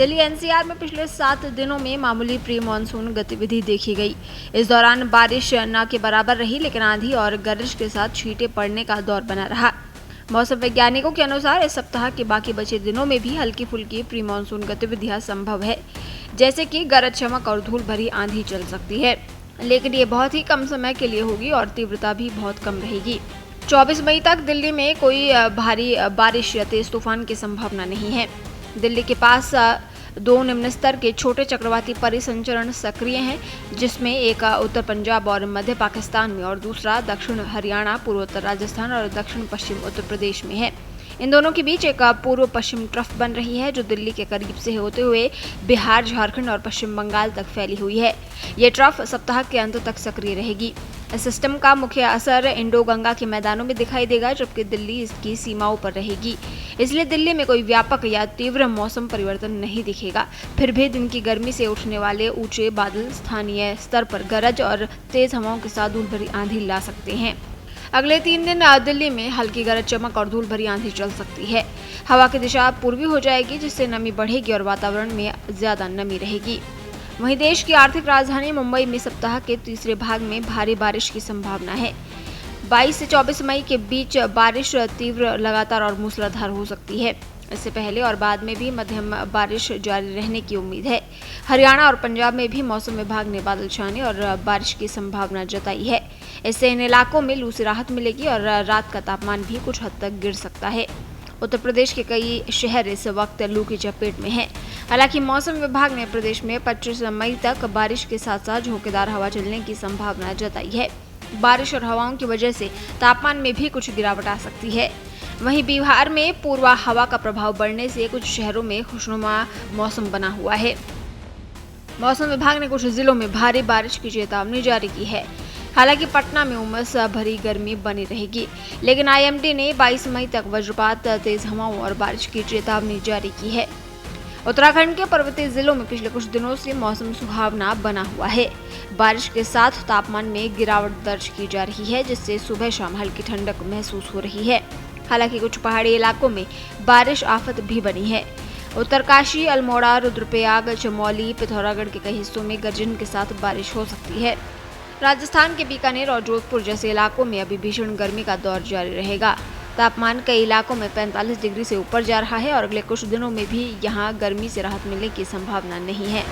Delhi NCR में पिछले 7 दिनों में मामूली प्री मानसून गतिविधि देखी गई। इस दौरान बारिश न के बराबर रही, लेकिन आंधी और गरज के साथ छींटे पड़ने का दौर बना रहा। मौसम वैज्ञानिकों के अनुसार इस सप्ताह के बाकी बचे दिनों में भी हल्की फुल्की प्री मानसून गतिविधियां संभव है, जैसे कि गरज, चमक और धूल भरी आंधी चल सकती है, लेकिन ये बहुत ही कम समय के लिए होगी और तीव्रता भी बहुत कम रहेगी। 24 मई तक दिल्ली में कोई भारी बारिश या तेज तूफान की संभावना नहीं है। दिल्ली के पास 2 निम्न स्तर के छोटे चक्रवाती परिसंचरण सक्रिय हैं, जिसमें एक उत्तर पंजाब और मध्य पाकिस्तान में और दूसरा दक्षिण हरियाणा, पूर्वोत्तर राजस्थान और दक्षिण पश्चिम उत्तर प्रदेश में है। इन दोनों के बीच एक पूर्व पश्चिम ट्रफ बन रही है, जो दिल्ली के करीब से होते हुए बिहार, झारखंड और पश्चिम बंगाल तक फैली हुई है। ये ट्रफ सप्ताह के अंत तक सक्रिय रहेगी। इस सिस्टम का मुख्य असर इंडो गंगा के मैदानों में दिखाई देगा, जबकि दिल्ली इसकी सीमाओं पर रहेगी। इसलिए दिल्ली में कोई व्यापक या तीव्र मौसम परिवर्तन नहीं दिखेगा। फिर भी दिन की गर्मी से उठने वाले ऊंचे बादल स्थानीय स्तर पर गरज और तेज हवाओं के साथ धूल भरी आंधी ला सकते हैं। अगले 3 दिन दिल्ली में हल्की गरज, चमक और धूल भरी आंधी चल सकती है। हवा की दिशा पूर्वी हो जाएगी, जिससे नमी बढ़ेगी और वातावरण में ज्यादा नमी रहेगी। वहीं देश की आर्थिक राजधानी मुंबई में सप्ताह के तीसरे भाग में भारी बारिश की संभावना है। 22 से 24 मई के बीच बारिश तीव्र, लगातार और मूसलाधार हो सकती है। इससे पहले और बाद में भी मध्यम बारिश जारी रहने की उम्मीद है। हरियाणा और पंजाब में भी मौसम विभाग ने बादल छाने और बारिश की संभावना जताई है। इससे इन इलाकों में लू से राहत मिलेगी और रात का तापमान भी कुछ हद तक गिर सकता है। उत्तर प्रदेश के कई शहर इस वक्त लू की चपेट में हैं। हालांकि मौसम विभाग ने प्रदेश में 25 मई तक बारिश के साथ साथ झोंकेदार हवा चलने की संभावना जताई है। बारिश और हवाओं की वजह से तापमान में भी कुछ गिरावट आ सकती है। वहीं बिहार में पूर्वा हवा का प्रभाव बढ़ने से कुछ शहरों में खुशनुमा मौसम बना हुआ है। मौसम विभाग ने कुछ जिलों में भारी बारिश की चेतावनी जारी की है। हालांकि पटना में उमस भरी गर्मी बनी रहेगी, लेकिन आईएमडी ने 22 मई तक वज्रपात, तेज हवाओं और बारिश की चेतावनी जारी की है। उत्तराखंड के पर्वतीय जिलों में पिछले कुछ दिनों से मौसम सुहावना बना हुआ है। बारिश के साथ तापमान में गिरावट दर्ज की जा रही है, जिससे सुबह शाम हल्की ठंडक महसूस हो रही है। हालांकि कुछ पहाड़ी इलाकों में बारिश आफत भी बनी है। उत्तरकाशी, अल्मोड़ा, रुद्रप्रयाग, चमोली, पिथौरागढ़ के कई हिस्सों में गर्जन के साथ बारिश हो सकती है। राजस्थान के बीकानेर और जोधपुर जैसे इलाकों में अभी भीषण गर्मी का दौर जारी रहेगा। तापमान कई इलाकों में 45 डिग्री से ऊपर जा रहा है और अगले कुछ दिनों में भी यहां गर्मी से राहत मिलने की संभावना नहीं है।